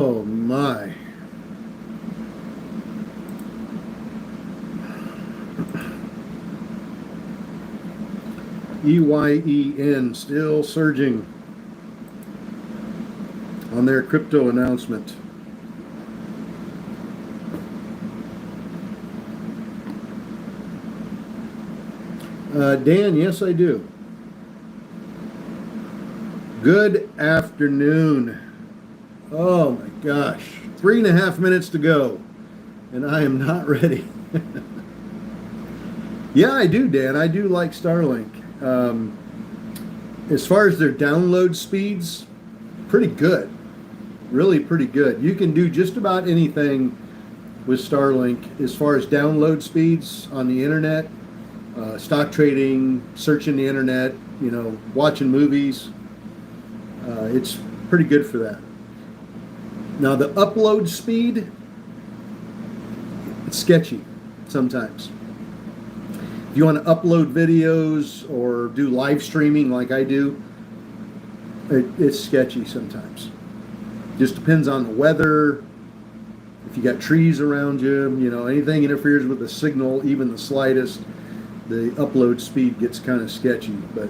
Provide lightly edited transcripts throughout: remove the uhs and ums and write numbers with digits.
Oh my. EYEN still surging on their crypto announcement. Dan, yes, I do. Good afternoon. Oh my gosh. 3.5 minutes to go, and I am not ready. Yeah, I do, Dan. I do like Starlink. As far as their download speeds, pretty good. Really pretty good. You can do just about anything with Starlink as far as download speeds on the internet, stock trading, searching the internet, watching movies. It's pretty good for that. Now, the upload speed, it's sketchy sometimes. If you want to upload videos or do live streaming like I do, it's sketchy sometimes. Just depends on the weather. If you got trees around you, anything interferes with the signal, even the slightest, the upload speed gets kind of sketchy. But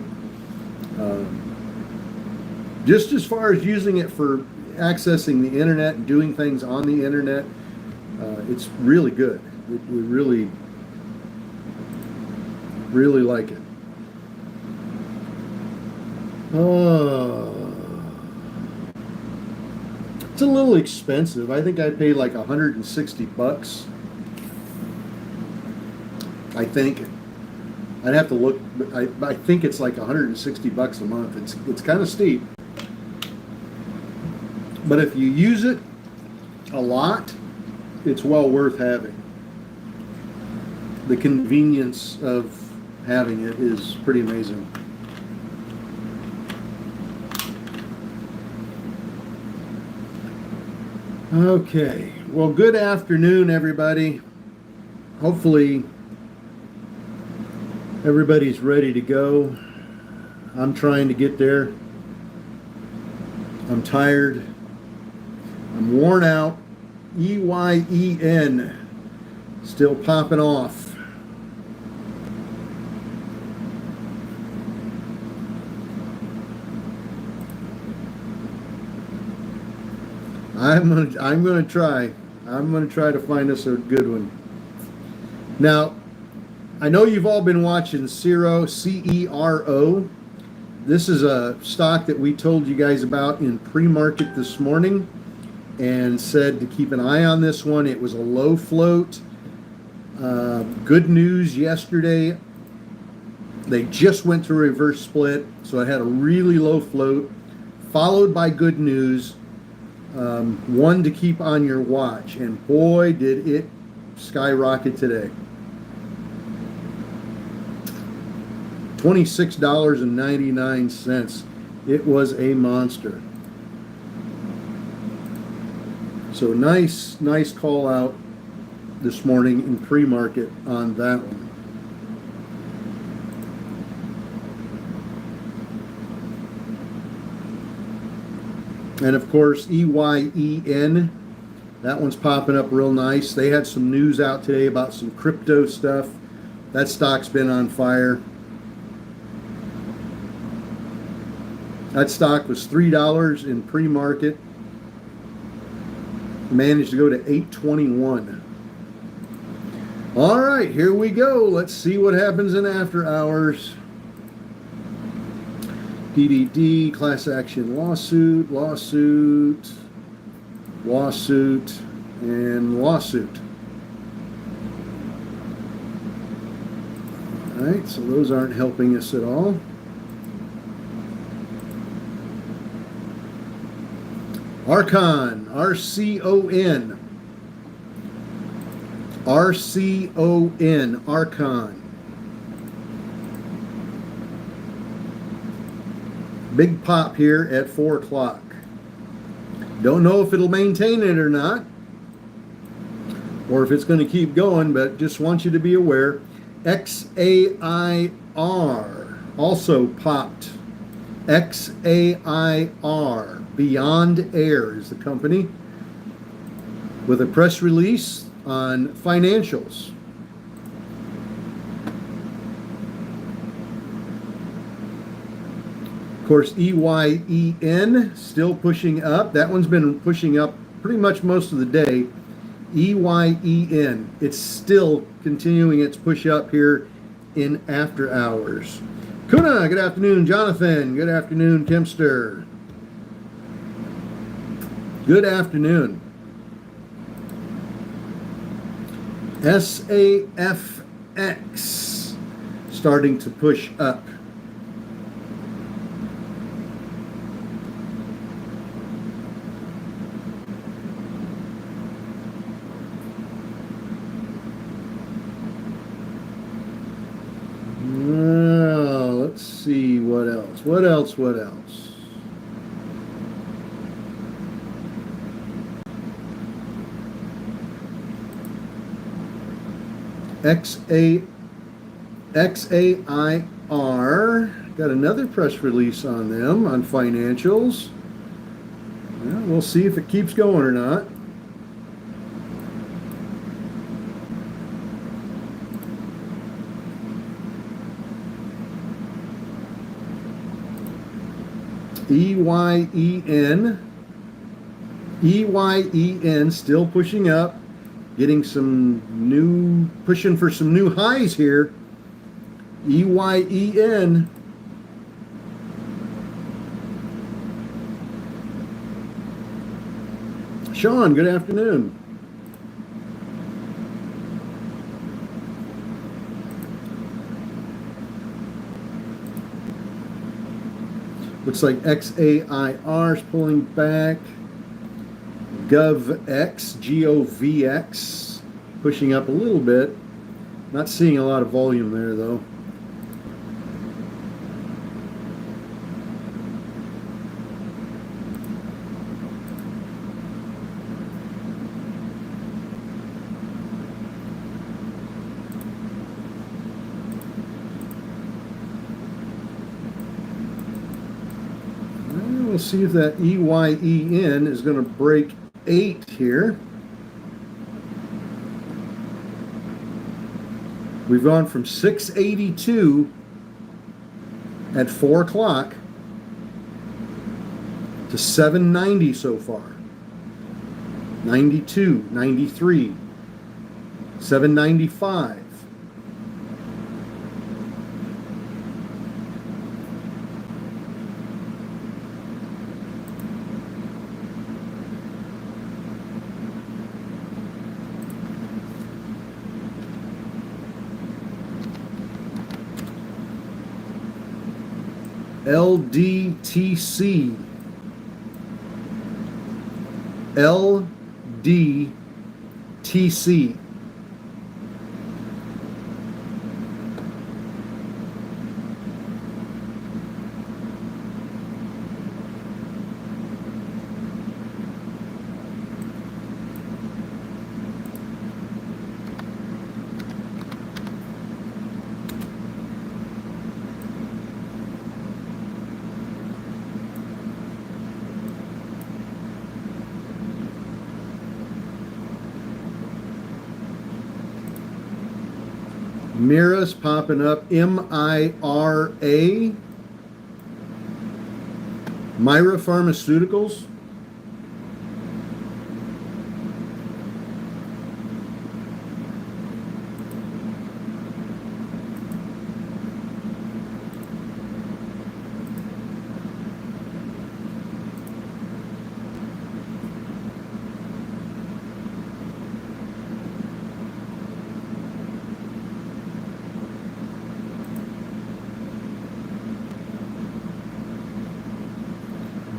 just as far as using it for accessing the internet and doing things on the internet, it's really good. We really like it. It's a little expensive. I think I paid like $160. I think I'd have to look. But I think it's like $160 a month. It's kind of steep. But if you use it a lot, it's well worth having. The convenience of having it is pretty amazing. Okay, well, good afternoon, everybody. Hopefully, everybody's ready to go. I'm trying to get there. I'm tired. I'm worn out. EYEN still popping off. I'm gonna try. I'm gonna try to find us a good one. Now, I know you've all been watching Cero, CERO. This is a stock that we told you guys about in pre-market this morning and said to keep an eye on this one. It was a low float. Good news yesterday. They just went through a reverse split, so it had a really low float, followed by good news. One to keep on your watch, and boy, did it skyrocket today. $26.99. It was a monster. So nice call out this morning in pre-market on that one. And of course, EYEN, that one's popping up real nice. They had some news out today about some crypto stuff. That stock's been on fire. That stock was $3 in pre-market. Managed to go to $8.21. All right, here we go. Let's see what happens in after hours. DDD, class action lawsuit, and lawsuit. All right, so those aren't helping us at all. Archon, RCON. RCON, Archon. Big pop here at 4 o'clock. Don't know if it'll maintain it or not, or if it's going to keep going, but just want you to be aware. XAIR also popped. XAIR, Beyond Air is the company. with a press release on financials. Of course, EYEN still pushing up. That one's been pushing up pretty much most of the day. EYEN, it's still continuing its push up here in after hours. Kuna, good afternoon. Jonathan, good afternoon. Timster, good afternoon. SAFX starting to push up. Let's see what else. What else? XAIR got another press release on them on financials. Well, we'll see if it keeps going or not. EYEN still pushing up, getting pushing for some new highs here. EYEN. Sean, good afternoon. Looks like XAIR is pulling back. GovX, GOVX, pushing up a little bit. Not seeing a lot of volume there, though. We'll see if that EYEN is going to break 8 here. We've gone from 682 at 4 o'clock to 790 so far. 92, 93, 795. LDTC. LDTC. Mira's popping up. MIRA. Myra Pharmaceuticals.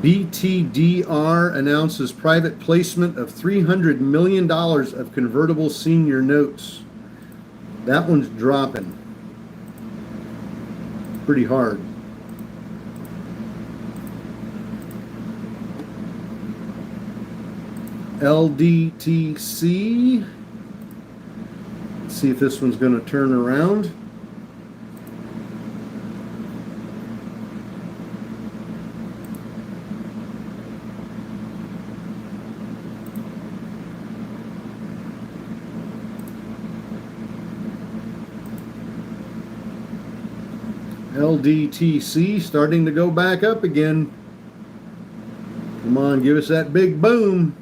BTDR announces private placement of $300 million of convertible senior notes. That one's dropping pretty hard. LDTC. Let's see if this one's going to turn around. LDTC starting to go back up again. Come on, give us that big boom.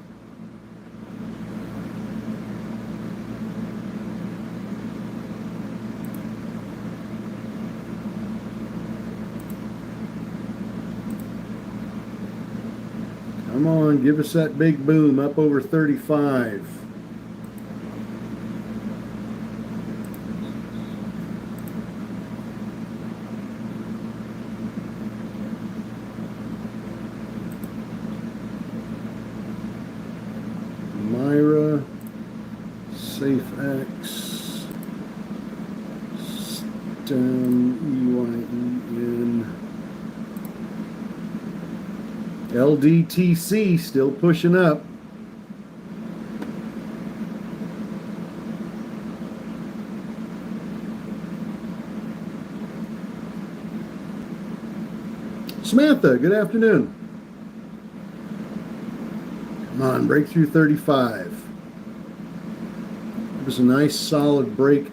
Come on, give us that big boom up over 35. Myra, SafeX, STEM, EYEN. LDTC still pushing up. Samantha, good afternoon. Come on, break through 35. It was a nice solid break.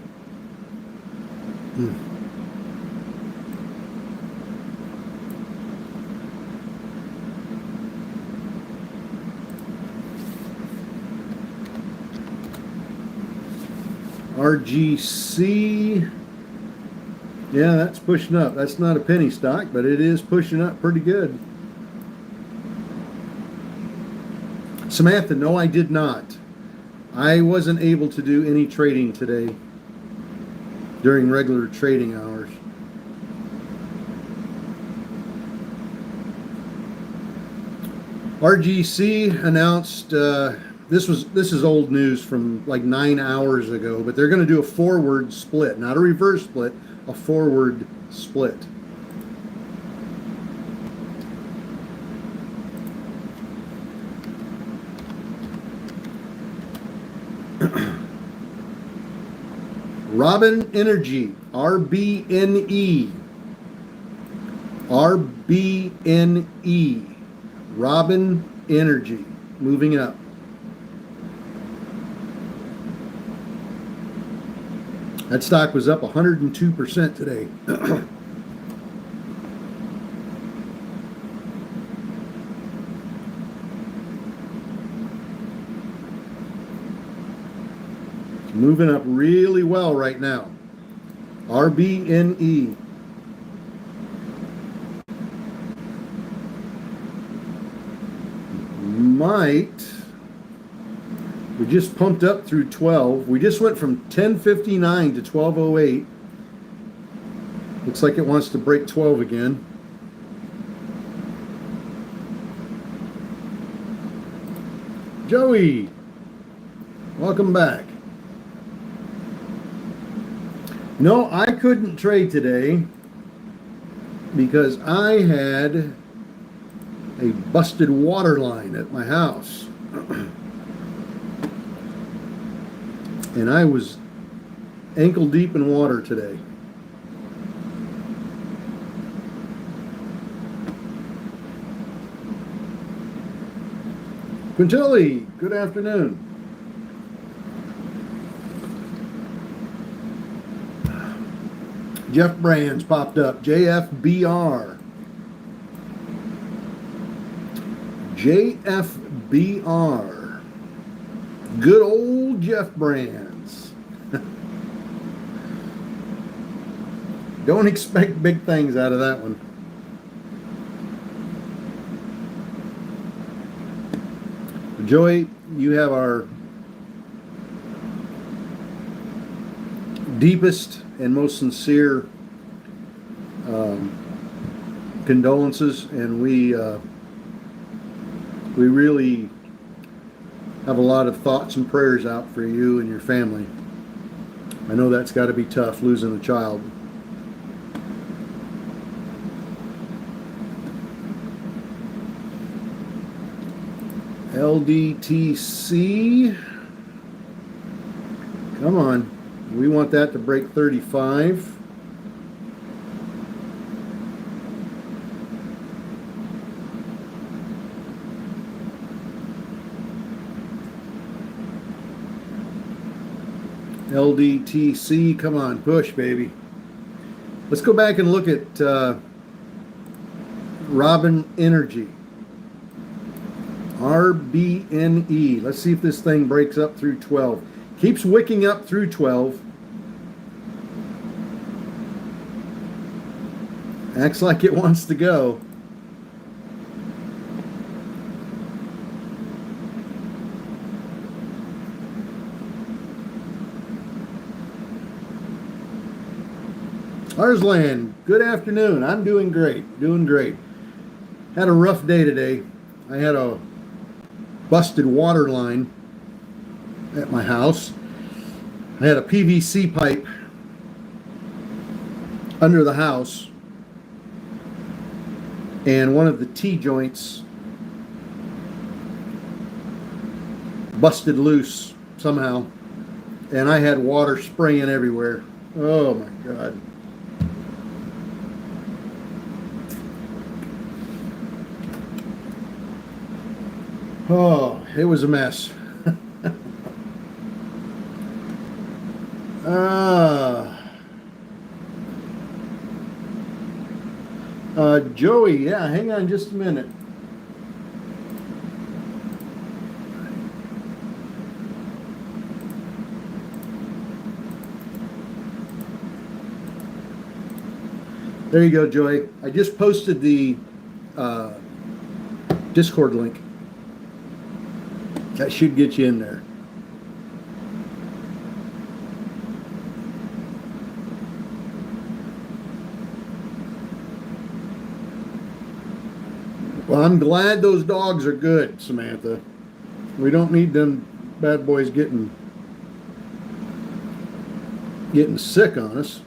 RGC, yeah, that's pushing up. That's not a penny stock, but it is pushing up pretty good. Samantha, no, I did not. I wasn't able to do any trading today during regular trading hours. RGC announced this is old news from like 9 hours ago, but they're going to do a forward split, not a reverse split, a forward split. Robin Energy, RBNE. RBNE. Robin Energy, moving up. That stock was up 102% today. It's moving up really well right now. RBNE. We just pumped up through 12. We just went from 1059 to 1208. Looks like it wants to break 12 again. Joey, welcome back. No, I couldn't trade today because I had a busted water line at my house. And I was ankle deep in water today. Quintilli, good afternoon. Jeff Brands popped up. JFBR. JFBR. Good old Jeff Brands. Don't expect big things out of that one. Joey, you have our deepest and most sincere condolences, and we really have a lot of thoughts and prayers out for you and your family. I know that's got to be tough, losing a child. LDTC. Come on. We want that to break 35. LDTC, come on, push, baby. Let's go back and look at Robin Energy. RBNE. Let's see if this thing breaks up through 12. Keeps wicking up through 12. Acts like it wants to go. Arslan, good afternoon. I'm doing great. Doing great. Had a rough day today. I had a busted water line at my house. I had a PVC pipe under the house, and one of the T-joints busted loose somehow, and I had water spraying everywhere. Oh my God. Oh, it was a mess. Joey, yeah, hang on just a minute. There you go, Joey. I just posted the Discord link. That should get you in there. Well, I'm glad those dogs are good, Samantha. We don't need them bad boys getting sick on us.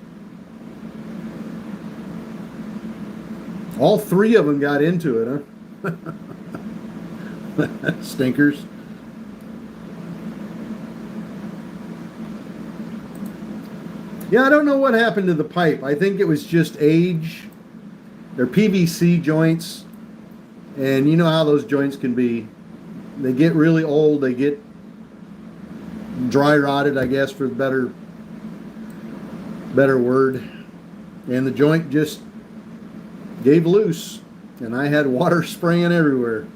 All three of them got into it, huh? Stinkers. Yeah, I don't know what happened to the pipe. I think it was just age. They're PVC joints. And you know how those joints can be. They get really old. They get dry rotted, I guess, for the better word. And the joint just gave loose. And I had water spraying everywhere.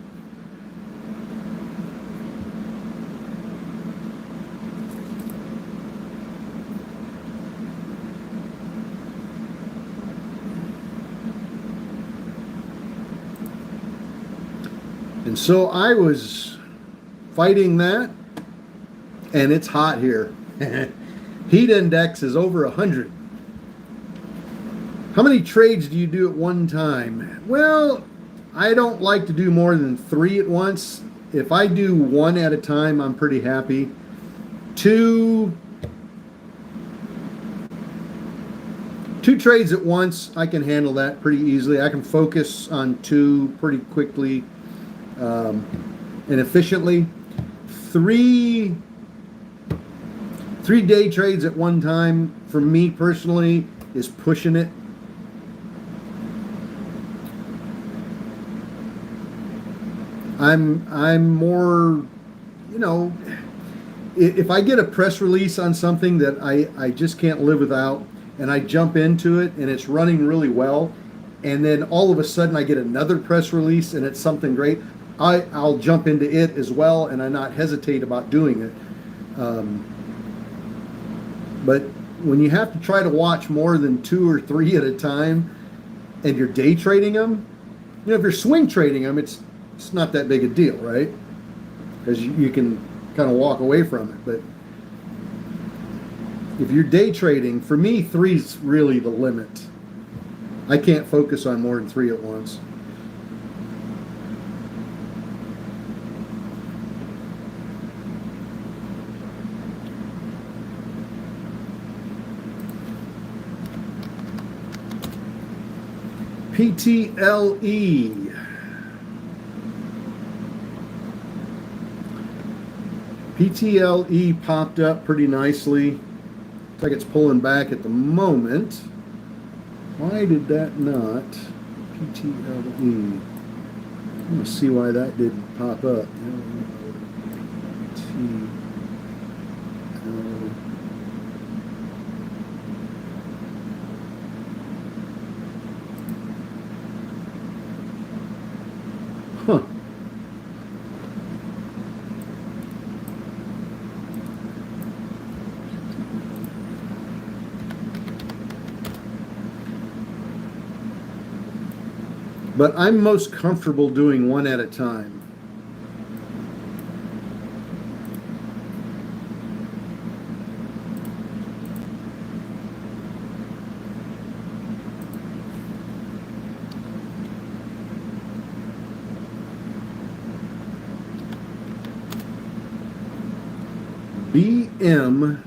And so I was fighting that, and it's hot here. Heat index is over 100. How many trades do you do at one time? Well, I don't like to do more than 3 at once. If I do 1 at a time, I'm pretty happy. 2 trades at once, I can handle that pretty easily. I can focus on 2 pretty quickly. And efficiently. 3 day trades at one time for me personally is pushing it. I'm more, you know, if I get a press release on something that I just can't live without, and I jump into it and it's running really well, and then all of a sudden I get another press release and it's something great, I'll jump into it as well, and I not hesitate about doing it. But when you have to try to watch more than 2 or 3 at a time, and you're day trading them, you know, if you're swing trading them, it's not that big a deal, right? Because you can kind of walk away from it. But if you're day trading, for me, 3's really the limit. I can't focus on more than 3 at once. PTLE. PTLE popped up pretty nicely. Looks like it's pulling back at the moment. Why did that not? PTLE. I'm going to see why that didn't pop up. but I'm most comfortable doing one at a time. BMNR.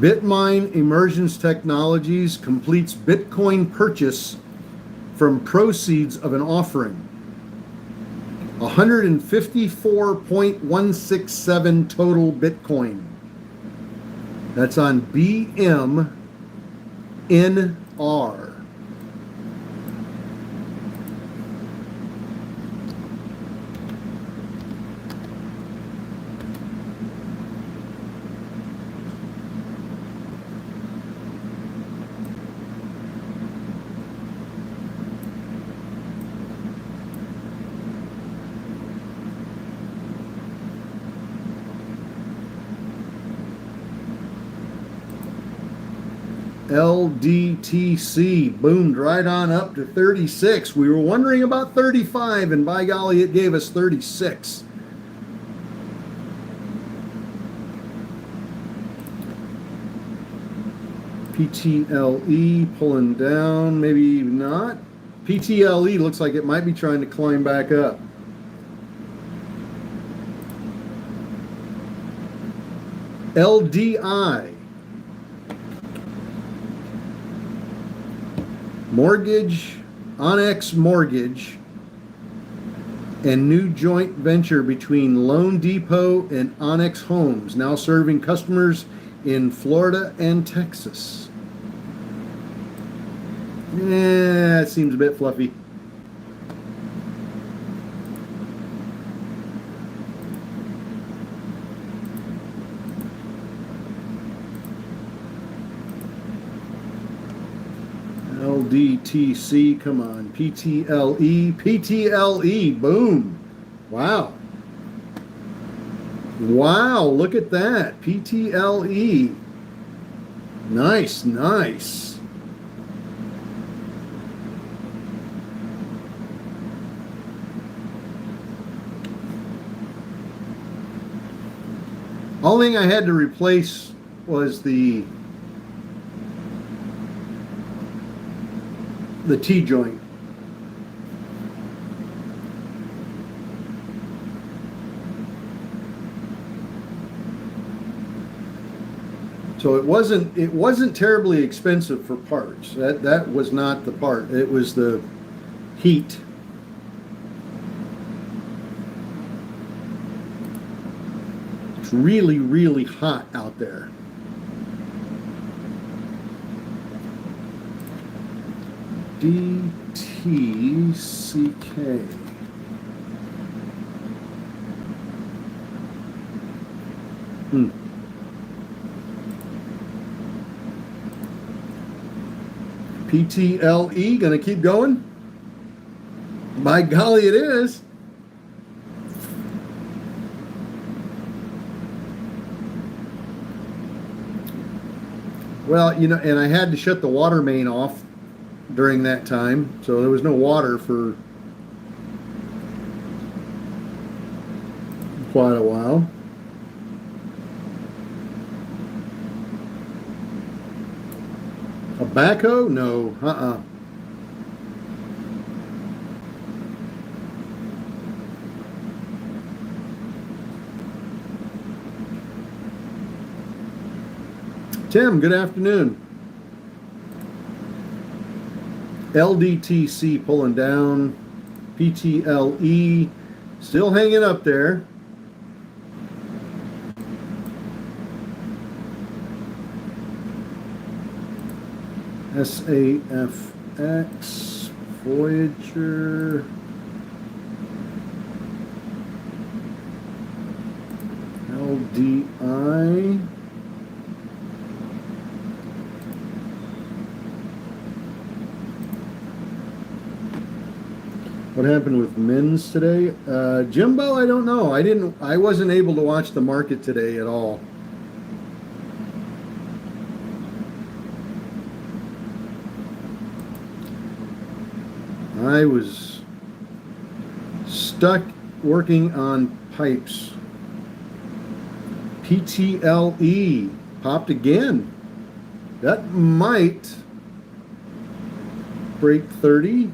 Bitmine Immersions Technologies completes Bitcoin purchase from proceeds of an offering. 154.167 total Bitcoin. That's on BMNR. LDTC boomed right on up to 36. We were wondering about 35, and by golly, it gave us 36. PTLE pulling down, maybe not. PTLE looks like it might be trying to climb back up. LDI. Mortgage, Onyx Mortgage, and new joint venture between Loan Depot and Onyx Homes, now serving customers in Florida and Texas. Yeah, it seems a bit fluffy. LDTC, come on. PTLE, PTLE, boom. Wow. Wow, look at that. PTLE. Nice, nice. Only thing I had to replace was the T-joint. So it wasn't terribly expensive for parts. That was not the part. It was the heat. It's really, really hot out there. DTCK. PTLE gonna keep going? By golly, it is. Well, you know, and I had to shut the water main off during that time, so there was no water for quite a while. A backhoe? No, Tim, good afternoon. LDTC pulling down. PTLE still hanging up there. SAFX, Voyager, LDI. What happened with Mins today? Jimbo, I don't know. I wasn't able to watch the market today at all. I was stuck working on pipes. PTLE popped again. That might break 30.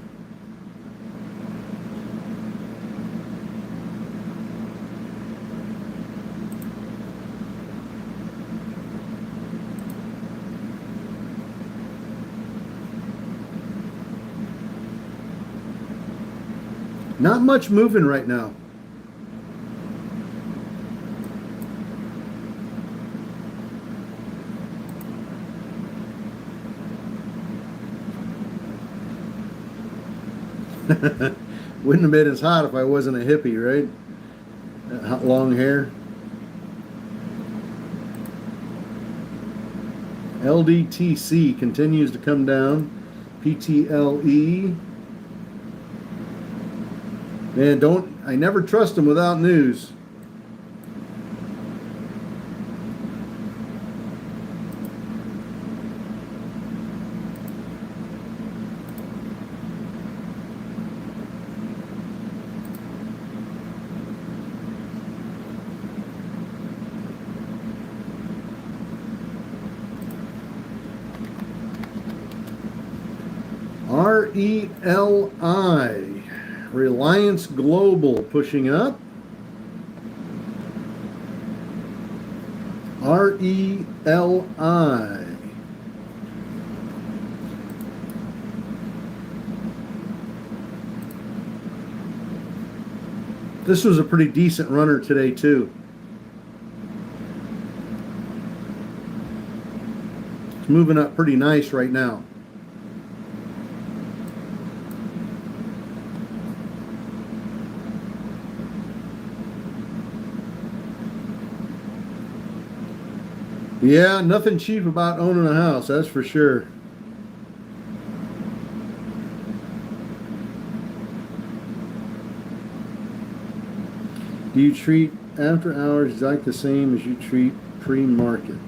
Not much moving right now. Wouldn't have been as hot if I wasn't a hippie, right? That long hair. LDTC continues to come down. PTLE. Man, I never trust them without news. RELI, Reliance Global pushing up. RELI. This was a pretty decent runner today too. It's moving up pretty nice right now. Yeah, nothing cheap about owning a house, that's for sure. Do you treat after hours exactly the same as you treat pre-market?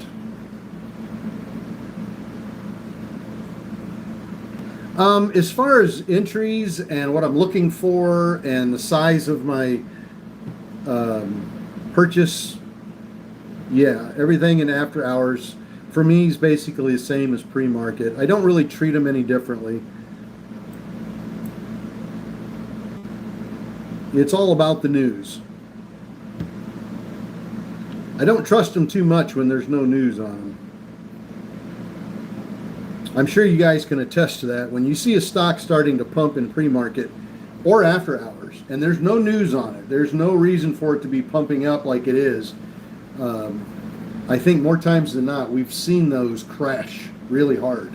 As far as entries and what I'm looking for and the size of my purchase, yeah, everything in after hours for me is basically the same as pre-market. I don't really treat them any differently. It's all about the news. I don't trust them too much when there's no news on them. I'm sure you guys can attest to that. When you see a stock starting to pump in pre-market or after hours and there's no news on it, there's no reason for it to be pumping up like it is. I think more times than not, we've seen those crash really hard.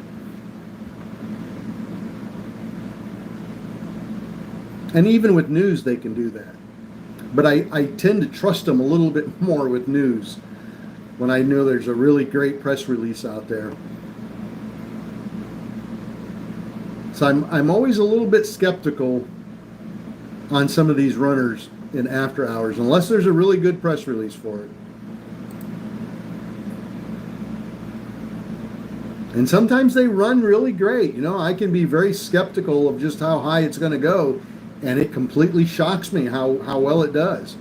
And even with news, they can do that. But I tend to trust them a little bit more with news when I know there's a really great press release out there. So I'm always a little bit skeptical on some of these runners in after hours, unless there's a really good press release for it. And sometimes they run really great. You know, I can be very skeptical of just how high it's going to go, and it completely shocks me how well it does.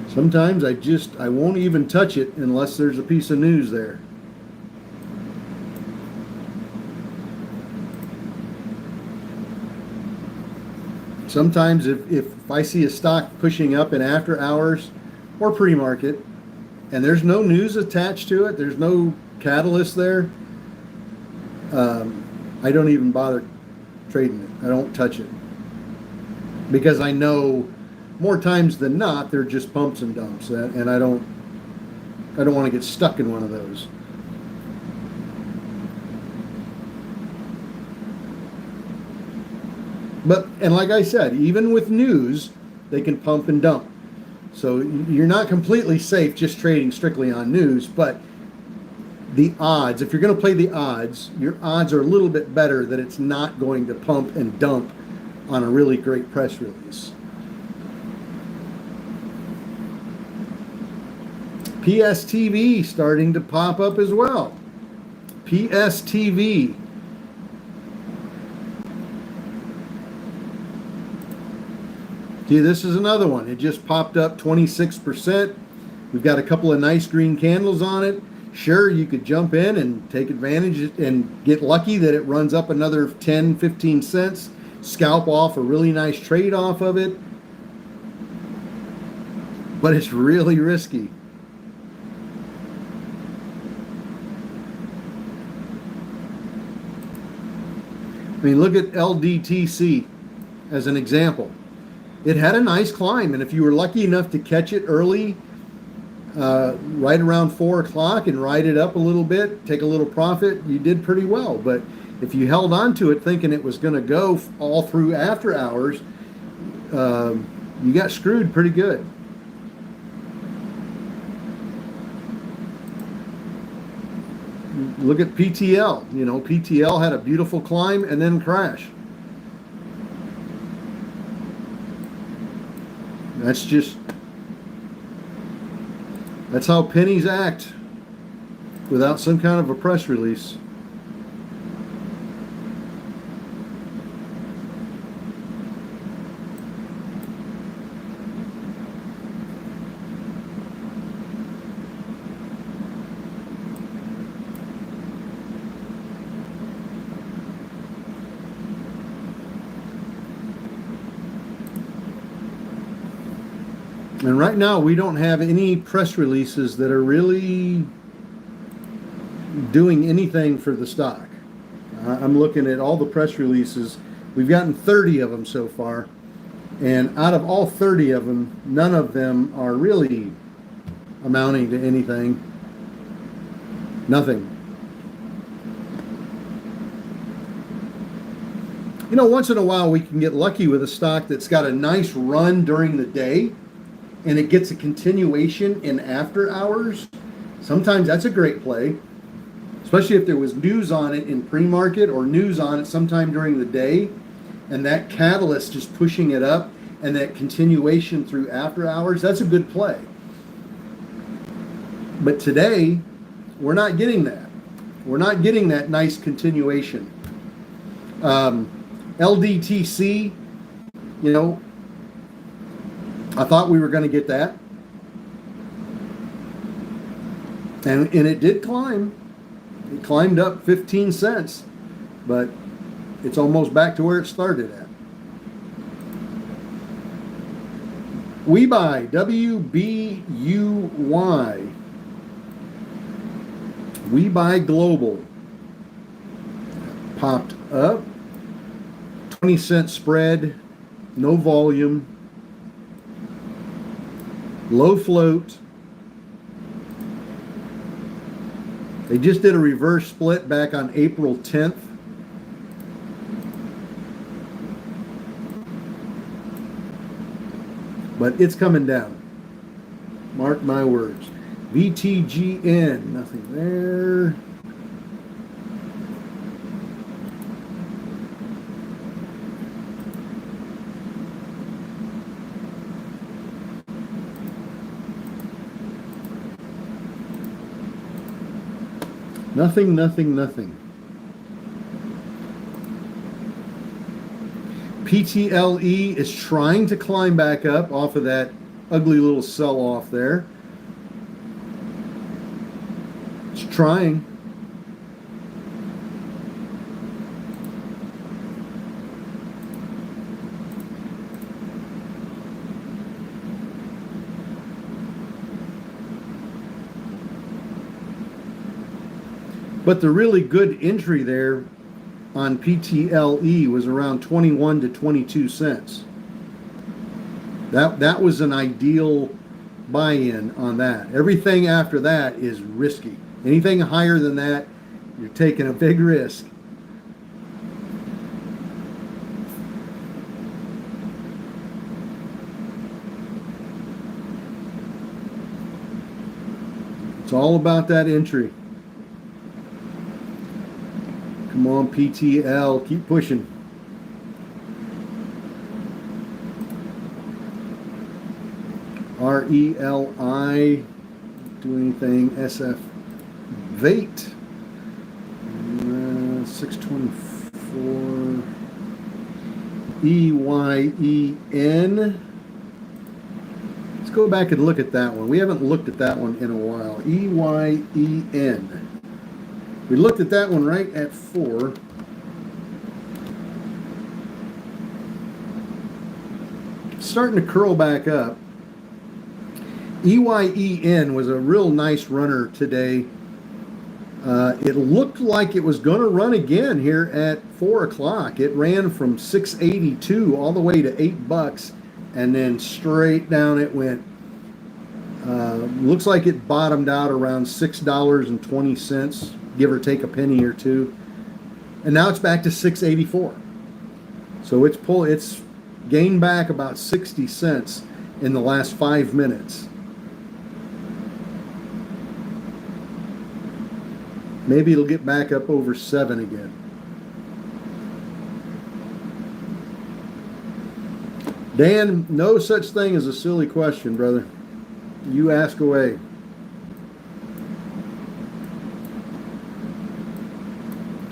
Sometimes I won't even touch it unless there's a piece of news there. Sometimes if I see a stock pushing up in after hours or pre-market and there's no news attached to it, there's no catalyst there, I don't even bother trading it. I don't touch it. Because I know more times than not they're just pumps and dumps, and I don't want to get stuck in one of those. And like I said, even with news, they can pump and dump. So you're not completely safe just trading strictly on news, but the odds, if you're going to play the odds, your odds are a little bit better that it's not going to pump and dump on a really great press release. PSTV starting to pop up as well. PSTV. See, this is another one. It just popped up 26%. We've got a couple of nice green candles on it. Sure, you could jump in and take advantage and get lucky that it runs up another 10, 15 cents. Scalp off a really nice trade off of it. But it's really risky. I mean, look at LDTC as an example. It had a nice climb, and if you were lucky enough to catch it early, right around 4 o'clock and ride it up a little bit, take a little profit, you did pretty well. But if you held on to it thinking it was going to go all through after hours, you got screwed pretty good. Look at PTL. You know, PTL had a beautiful climb and then crash. That's how pennies act without some kind of a press release. And right now, we don't have any press releases that are really doing anything for the stock. I'm looking at all the press releases. We've gotten 30 of them so far. And out of all 30 of them, none of them are really amounting to anything. Nothing. You know, once in a while, we can get lucky with a stock that's got a nice run during the day, and it gets a continuation in after hours. Sometimes that's a great play, especially if there was news on it in pre-market or news on it sometime during the day, and that catalyst just pushing it up and that continuation through after hours. That's a good play. But today, we're not getting that. We're not getting that nice continuation. LDTC, you know, I thought we were going to get that. And it did climb. It climbed up 15 cents, but it's almost back to where it started at. WeBuy, WBUY. WeBuy Global. Popped up. 20-cent spread. No volume. Low float. They just did a reverse split back on April 10th. But it's coming down. Mark my words. VTGN, nothing there. Nothing, nothing, nothing. PTLE is trying to climb back up off of that ugly little sell-off there. It's trying. But the really good entry there on PTLE was around 21 to 22 cents. That was an ideal buy-in on that. Everything after that is risky. Anything higher than that, you're taking a big risk. It's all about that entry. Come on, PTL, keep pushing. RELI, do anything, SF Vate, 624, EYEN. Let's go back and look at that one. We haven't looked at that one in a while. EYEN. We looked at that one right at 4. Starting to curl back up. EYEN was a real nice runner today. It looked like it was going to run again here at 4 o'clock. It ran from 6.82 all the way to $8, and then straight down it went. Looks like it bottomed out around $6.20, give or take a penny or two, and now it's back to 6.84. So it's gained back about 60 cents in the last 5 minutes. Maybe it'll get back up over 7 again. Dan, no such thing as a silly question, brother. You ask away.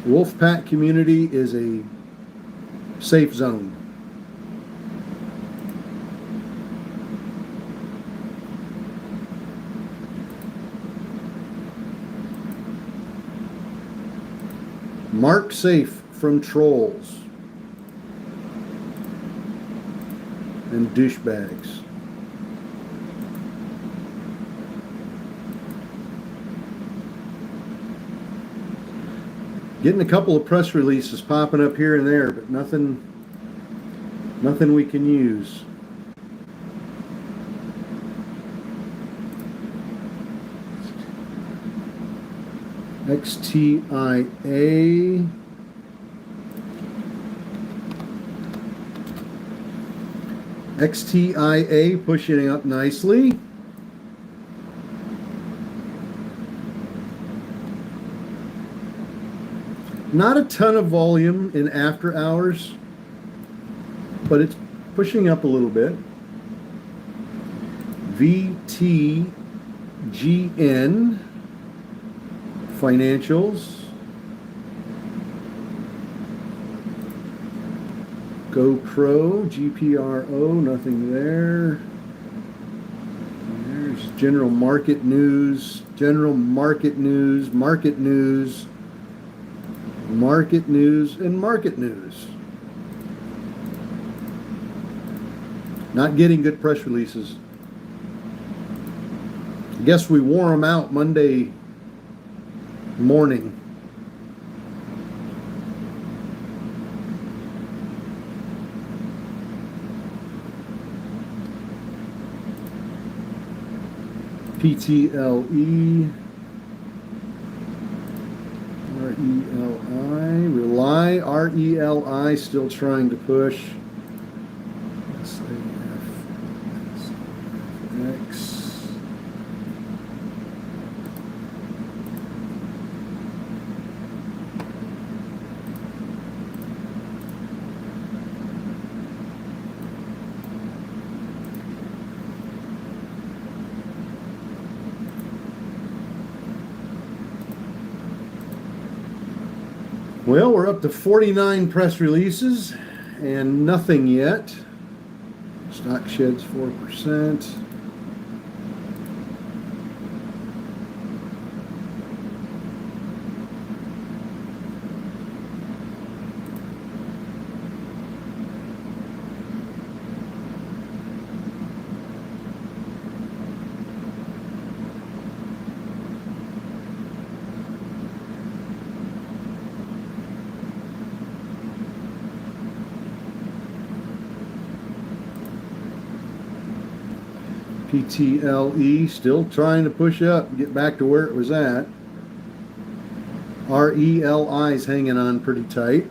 Wolfpack community is a safe zone. Mark safe from trolls and douchebags. Getting a couple of press releases popping up here and there, but nothing we can use. XTIA. XTIA pushing up nicely. Not a ton of volume in after hours, but it's pushing up a little bit. VTGN financials. GoPro, GPRO, nothing there. There's general market news, market news, and market news. Not getting good press releases. I guess we wore them out Monday morning. PTLE, RELI, RELI still trying to push. SAFX. Well, we're up to 49 press releases and nothing yet. Stock sheds 4%. PTLE still trying to push up and get back to where it was at. RELI is hanging on pretty tight.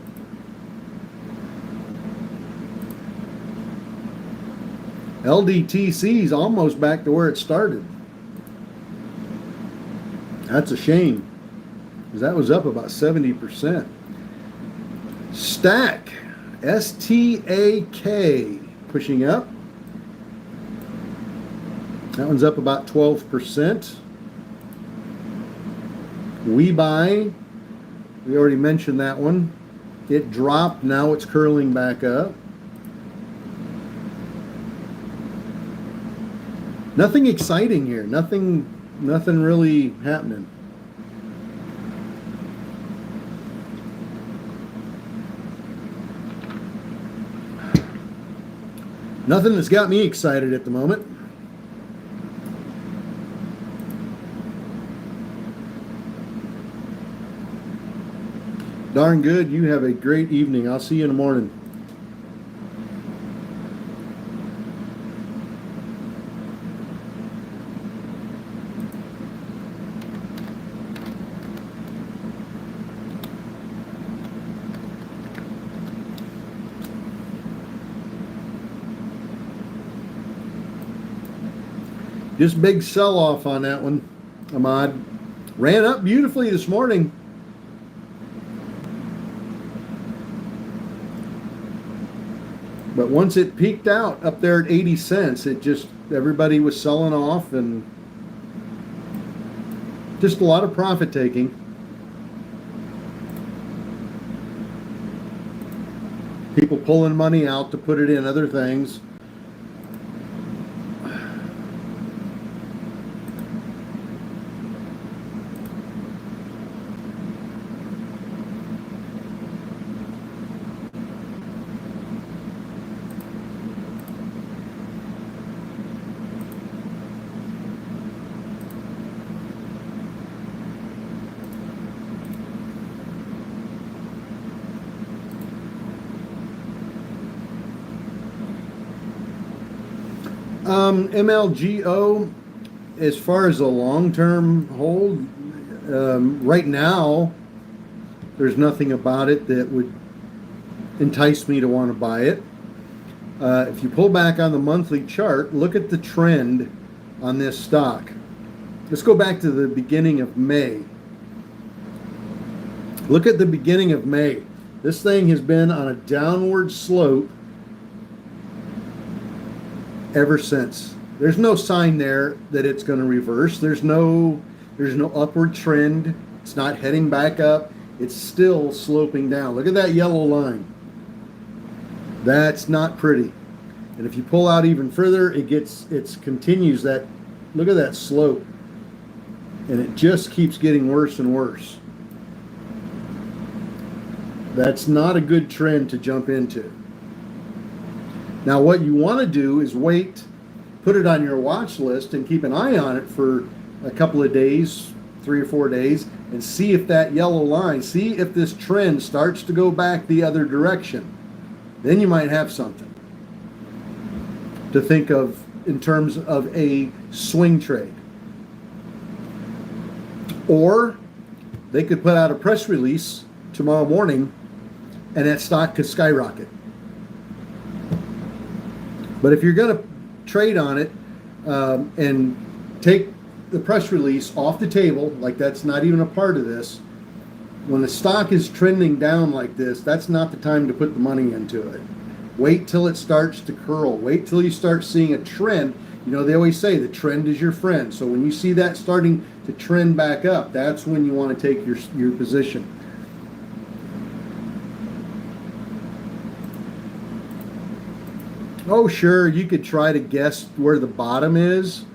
LDTC is almost back to where it started. That's a shame, because that was up about 70%. Stack, STAK, pushing up. That one's up about 12%. We buy, we already mentioned that one. It dropped, now it's curling back up. Nothing exciting here. Nothing really happening. Nothing that's got me excited at the moment. Darn good. You have a great evening. I'll see you in the morning. Just big sell-off on that one, Ahmad. Ran up beautifully this morning. But once it peaked out up there at 80 cents, it just, everybody was selling off and just a lot of profit taking. People pulling money out to put it in other things. MLGO, as far as a long-term hold, right now, there's nothing about it that would entice me to want to buy it. If you pull back on the monthly chart, look at the trend on this stock. Let's go back to the beginning of May. Look at the beginning of May. This thing has been on a downward slope ever since. There's no sign there that it's going to reverse. There's no upward trend. It's not heading back up. It's still sloping down. Look at that yellow line. That's not pretty. And if you pull out even further, it continues that. Look at that slope. And it just keeps getting worse and worse. That's not a good trend to jump into. Now, what you want to do is wait, put it on your watch list and keep an eye on it for a couple of days, 3 or 4 days, and see if that yellow line, see if this trend starts to go back the other direction. Then you might have something to think of in terms of a swing trade. Or they could put out a press release tomorrow morning and that stock could skyrocket. But if you're going to trade on it and take the press release off the table, like that's not even a part of this, when the stock is trending down like this, that's not the time to put the money into it. Wait till it starts to curl. Wait till you start seeing a trend. You know, they always say the trend is your friend. So when you see that starting to trend back up, that's when you want to take your position. Oh, sure, you could try to guess where the bottom is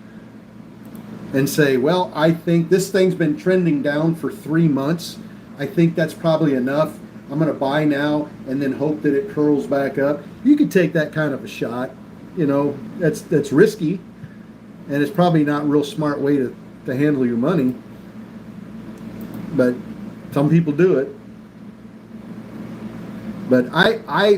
and say, well, I think this thing's been trending down for 3 months. I think that's probably enough. I'm going to buy now and then hope that it curls back up. You could take that kind of a shot. You know, that's risky, and it's probably not a real smart way to handle your money. But some people do it. But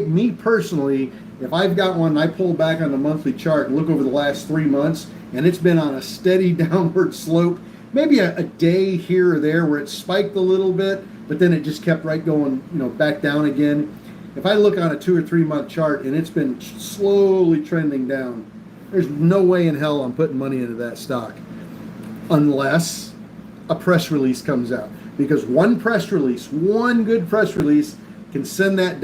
me personally, if I've got one and I pull back on the monthly chart and look over the last 3 months and it's been on a steady downward slope, maybe a day here or there where it spiked a little bit, but then it just kept right going, back down again. If I look on a 2 or 3 month chart and it's been slowly trending down, there's no way in hell I'm putting money into that stock unless a press release comes out. Because one good press release can send that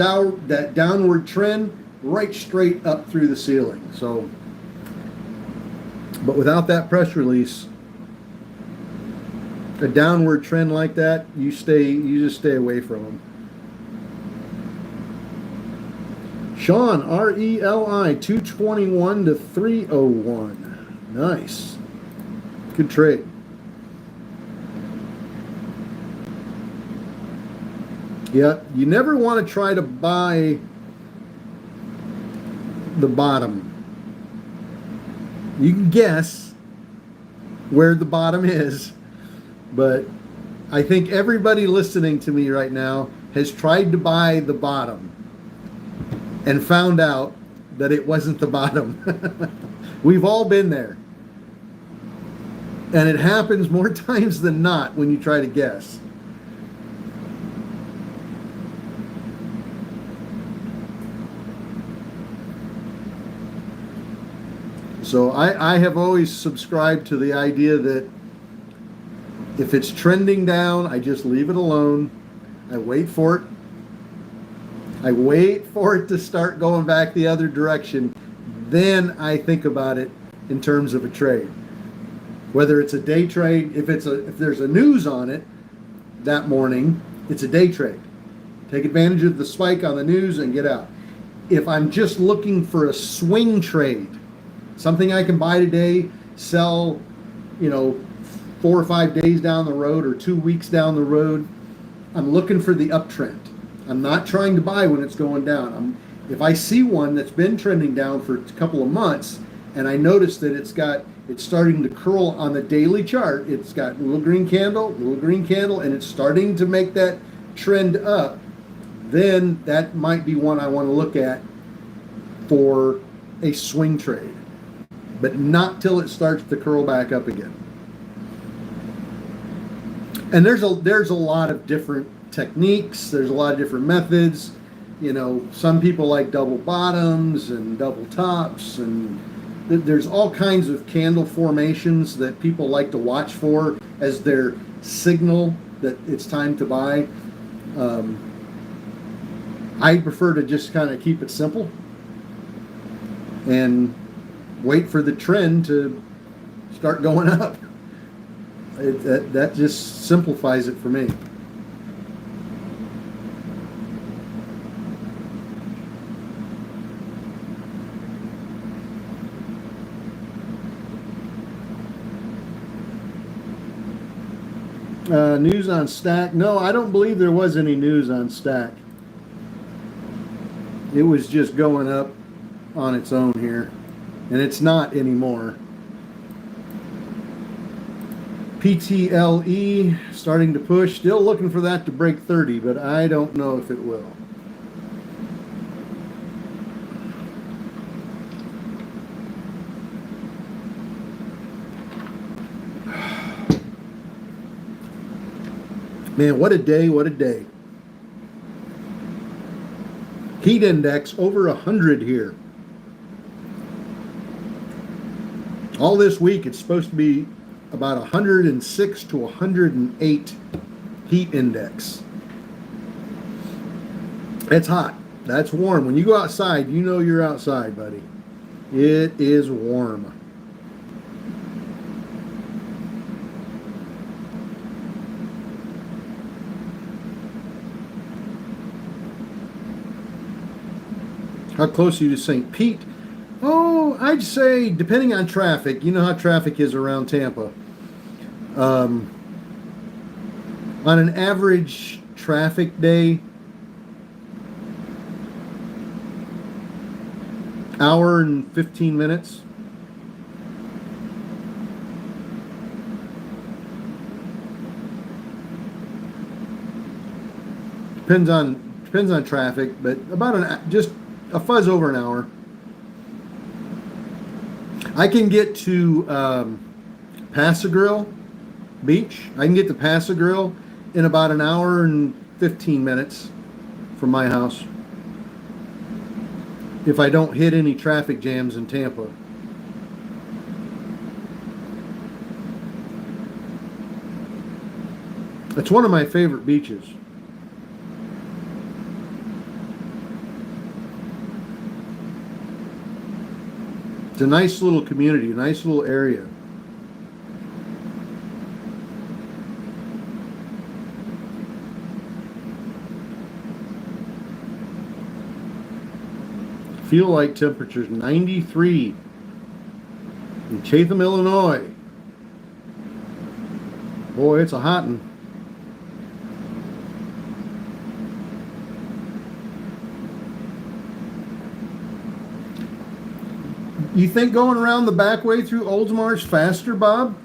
downward trend right straight up through the ceiling. So But without that press release, a downward trend like that, you just stay away from them. Sean, RELI 221 to 301. Nice. Good trade. Yeah, you never want to try to buy the bottom. You can guess where the bottom is, but I think everybody listening to me right now has tried to buy the bottom and found out that it wasn't the bottom. We've all been there. And it happens more times than not when you try to guess. So I have always subscribed to the idea that if it's trending down, I just leave it alone. I wait for it. I wait for it to start going back the other direction. Then I think about it in terms of a trade. Whether it's a day trade, if there's a news on it that morning, it's a day trade. Take advantage of the spike on the news and get out. If I'm just looking for a swing trade, something I can buy today, sell, 4 or 5 days down the road or 2 weeks down the road, I'm looking for the uptrend. I'm not trying to buy when it's going down. If I see one that's been trending down for a couple of months and I notice that it's starting to curl on the daily chart, it's got little green candle, and it's starting to make that trend up, then that might be one I want to look at for a swing trade. But not till it starts to curl back up again. And there's a lot of different techniques. There's a lot of different methods. Some people like double bottoms and double tops, and there's all kinds of candle formations that people like to watch for as their signal that it's time to buy. I prefer to just kind of keep it simple and wait for the trend to start going up. That just simplifies it for me. News on Stack. No, I don't believe there was any news on Stack. It was just going up on its own here. And it's not anymore. PTLE starting to push. Still looking for that to break 30, but I don't know if it will. Man, what a day, what a day. Heat index over 100 here. All this week it's supposed to be about 106 to 108 heat index. It's hot. That's warm. When you go outside, you know you're outside, buddy. It is warm. How close are you to St. Pete? Oh, I'd say, depending on traffic, you know how traffic is around Tampa. On an average traffic day, hour and 15 minutes. Depends on traffic, but about just a fuzz over an hour. I can get to Pass-a-Grille Beach. I can get to Pass-a-Grille in about an hour and 15 minutes from my house, if I don't hit any traffic jams in Tampa. It's one of my favorite beaches. a nice little community, a nice little area. Feel like temperatures 93 in Chatham, Illinois. Boy, it's a hot one. You think going around the back way through Oldsmar's faster, Bob?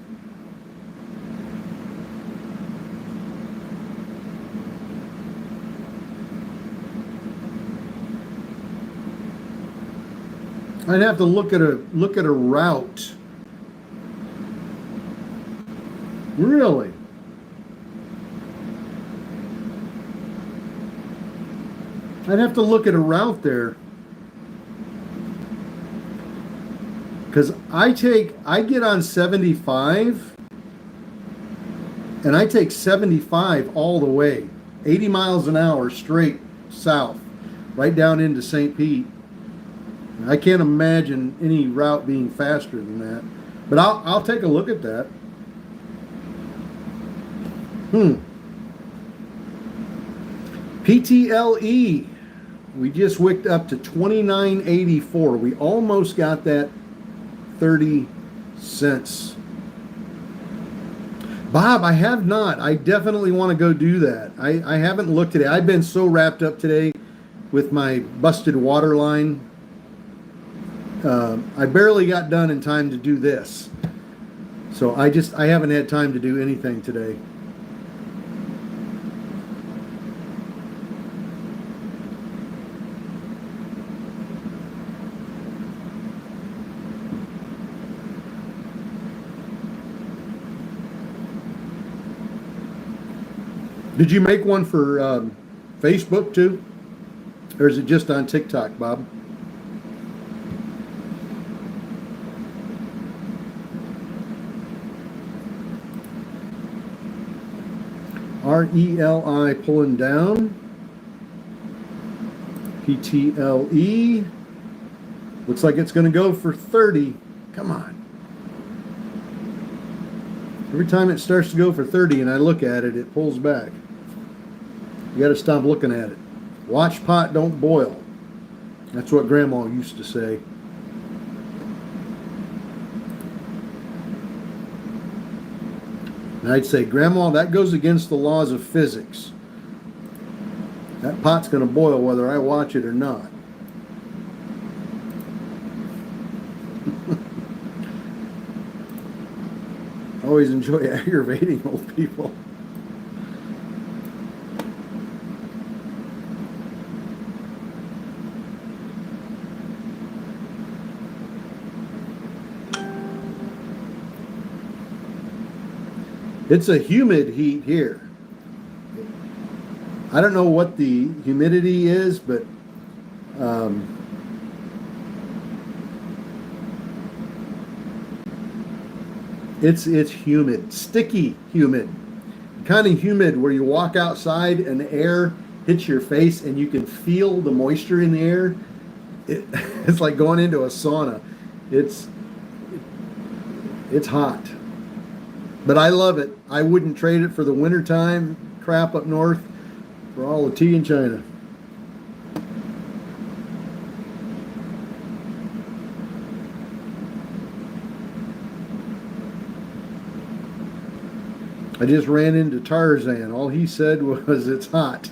I'd have to look at a route. Really? I'd have to look at a route there. Because I get on 75 and I take 75 all the way, 80 miles an hour straight south, right down into St. Pete. I can't imagine any route being faster than that. But I'll take a look at that. PTLE. We just wicked up to 29.84. We almost got that 30 cents. Bob, I have not. I definitely want to go do that. I haven't looked today. I've been so wrapped up today with my busted water line. I barely got done in time to do this. So I haven't had time to do anything today. Did you make one for Facebook too? Or is it just on TikTok, Bob? RELI pulling down. PTLE. Looks like it's going to go for 30. Come on. Every time it starts to go for 30 and I look at it, it pulls back. You got to stop looking at it. Watch pot, don't boil. That's what Grandma used to say. And I'd say, Grandma, that goes against the laws of physics. That pot's going to boil whether I watch it or not. I always enjoy aggravating old people. It's a humid heat here. I don't know what the humidity is, but it's humid, sticky humid, kind of humid where you walk outside and the air hits your face and you can feel the moisture in the air. It's like going into a sauna. It's hot. But I love it. I wouldn't trade it for the wintertime crap up north for all the tea in China. I just ran into Tarzan. All he said was, it's hot.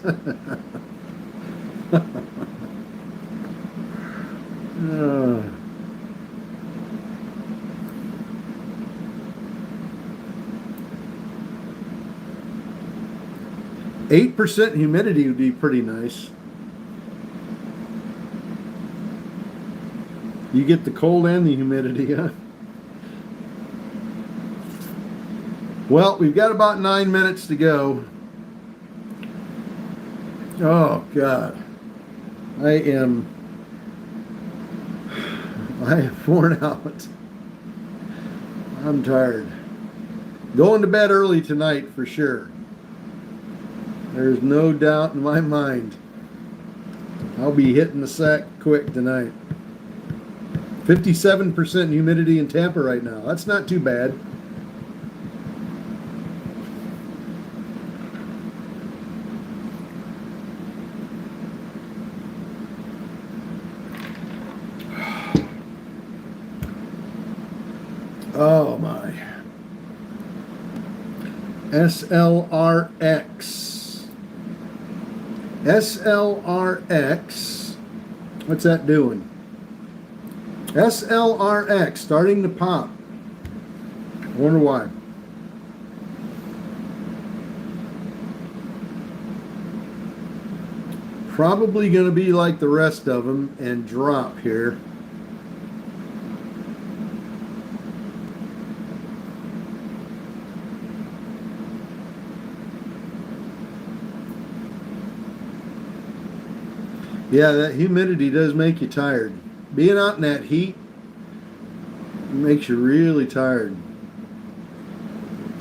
8% humidity would be pretty nice. You get the cold and the humidity, huh? Well, we've got about 9 minutes to go. Oh, God. I am worn out. I'm tired. Going to bed early tonight for sure. There's no doubt in my mind. I'll be hitting the sack quick tonight. 57% humidity in Tampa right now. That's not too bad. Oh my. SLRX. SLRX. What's that doing? SLRX starting to pop. I wonder why. Probably going to be like the rest of them and drop here. Yeah, that humidity does make you tired. Being out in that heat makes you really tired.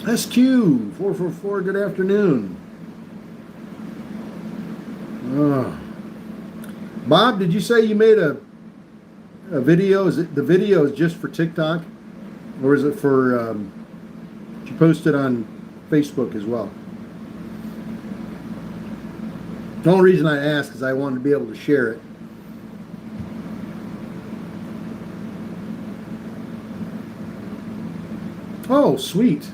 SQ444, good afternoon. Oh. Bob, did you say you made a video? Is it the video is just for TikTok, or is it for? Did you post it on Facebook as well? The only reason I asked is I wanted to be able to share it. Oh, sweet.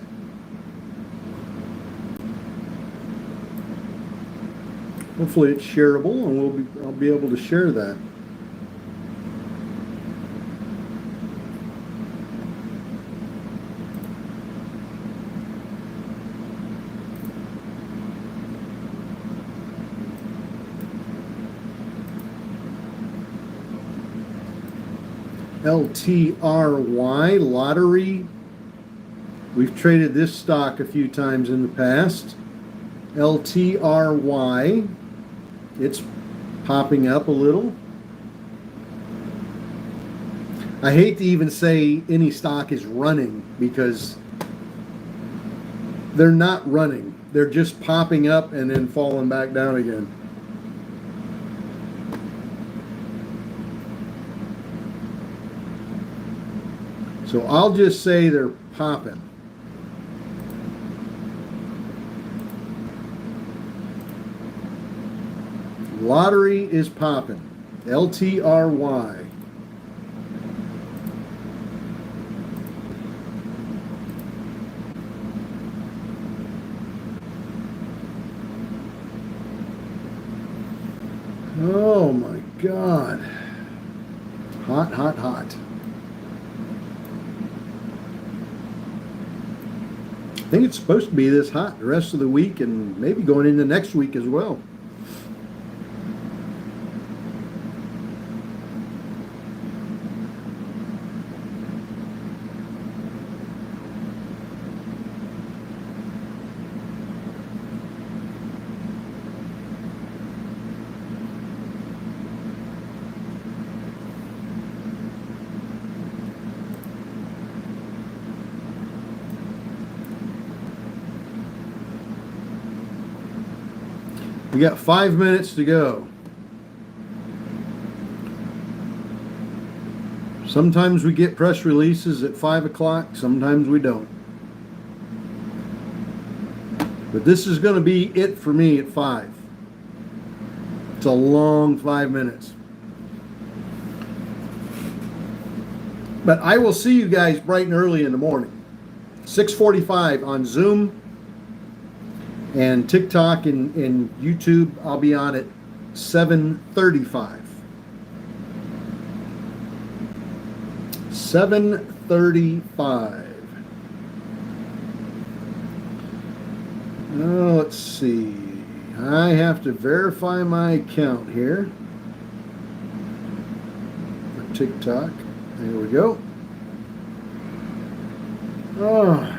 Hopefully it's shareable, and I'll be able to share that. LTRY, lottery. We've traded this stock a few times in the past. LTRY. It's popping up a little. I hate to even say any stock is running because they're not running. They're just popping up and then falling back down again. So I'll just say they're popping. Lottery is popping. LTRY. Oh my God. Hot, hot, hot. I think it's supposed to be this hot the rest of the week and maybe going into next week as well. We got 5 minutes to go. Sometimes we get press releases at 5 o'clock, sometimes we don't. But this is going to be it for me at 5. It's a long 5 minutes. But I will see you guys bright and early in the morning. 6:45 on Zoom. And TikTok and YouTube, I'll be on at 7:35. 7:35. Oh, let's see. I have to verify my account here for TikTok. There we go. Oh.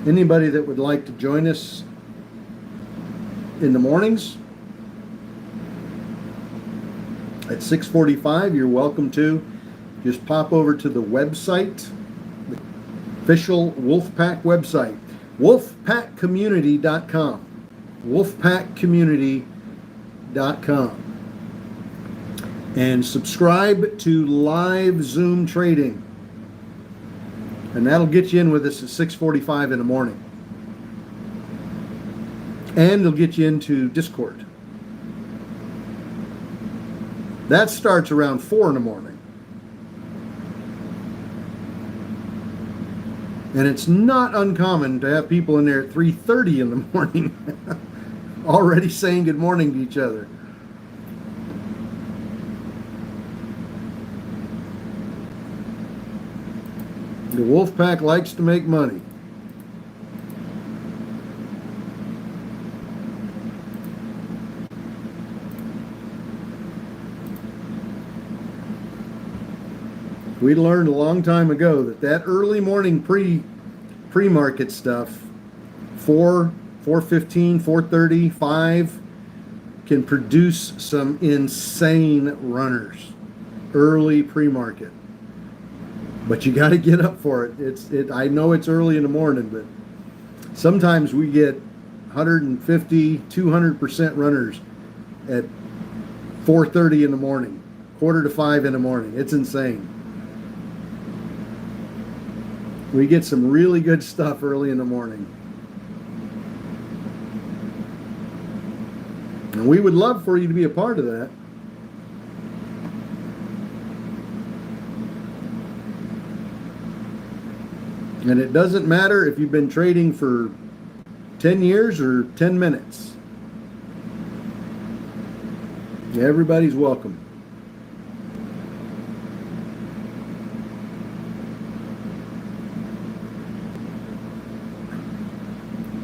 Anybody that would like to join us in the mornings at 6:45, you're welcome to. Just pop over to the website, the official Wolfpack website. wolfpackcommunity.com. wolfpackcommunity.com. And subscribe to live Zoom trading. And that'll get you in with us at 6:45 in the morning. And it'll get you into Discord. That starts around 4 in the morning. And it's not uncommon to have people in there at 3:30 in the morning already saying good morning to each other. The Wolfpack likes to make money. We learned a long time ago that early morning pre-market stuff, 4, 4:15, 4:30, 5, can produce some insane runners. Early pre-market. But you got to get up for it. I know it's early in the morning, but sometimes we get 150, 200% runners at 4:30 in the morning, 4:45 in the morning. It's insane. We get some really good stuff early in the morning. And we would love for you to be a part of that. And it doesn't matter if you've been trading for 10 years or 10 minutes. Everybody's welcome.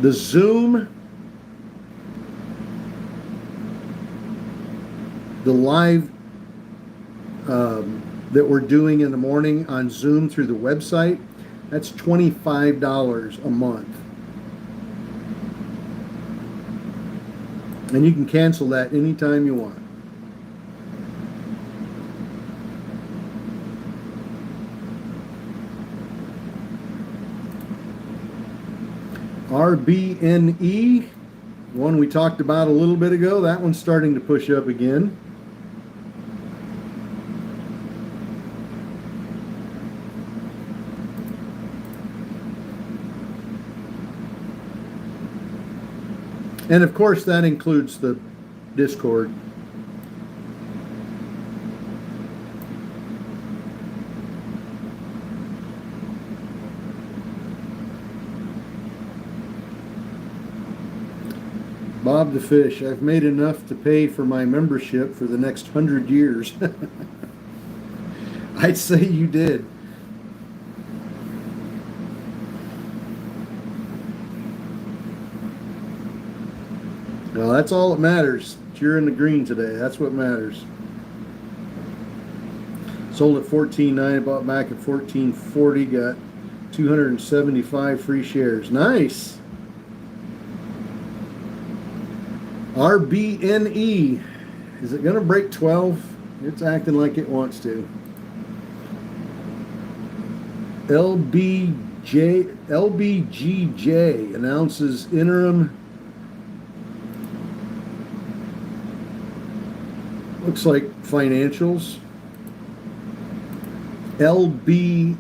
The Zoom, the live that we're doing in the morning on Zoom through the website, that's $25 a month. And you can cancel that anytime you want. RBNE, one we talked about a little bit ago, that one's starting to push up again. And of course that includes the Discord. Bob the Fish, I've made enough to pay for my membership for the next 100 years. I'd say you did. Well, that's all that matters. You're in the green today. That's what matters. Sold at $14.9, bought back at $14.40, got 275 free shares. Nice. RBNE, is it going to break 12? It's acting like it wants to. LBGJ announces interim, looks like financials. LBGJ,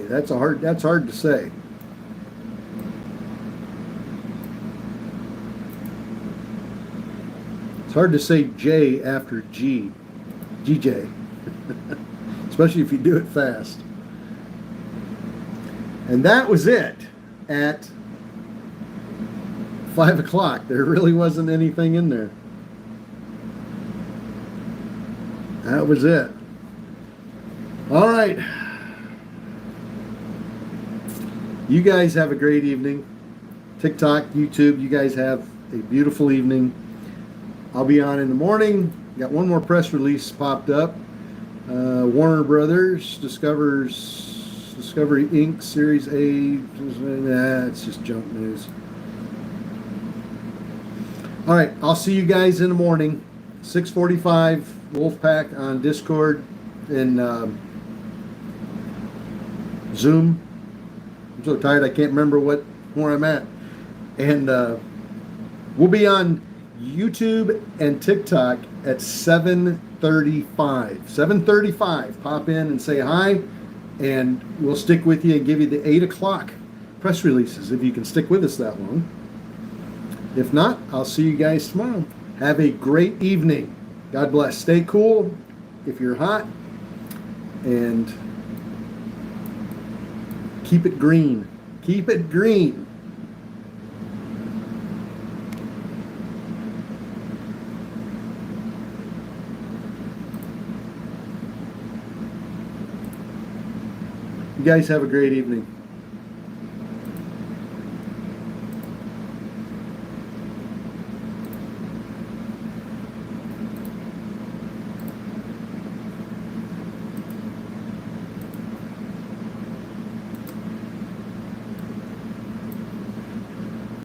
that's hard to say. It's hard to say J after G. GJ. Especially if you do it fast. And that was it at 5 o'clock. There really wasn't anything in there. That was it. All right. You guys have a great evening. TikTok, YouTube, you guys have a beautiful evening. I'll be on in the morning. Got one more press release popped up. Warner Brothers Discovery Inc. Series A. It's just junk news. All right, I'll see you guys in the morning. 6:45, Wolfpack on Discord. And Zoom. I'm so tired I can't remember where I'm at. And we'll be on YouTube and TikTok at 7:35. 7:35. Pop in and say hi, and we'll stick with you and give you the 8 o'clock press releases if you can stick with us that long. If not, I'll see you guys tomorrow. Have a great evening. God bless. Stay cool if you're hot, and keep it green. Keep it green. You guys have a great evening.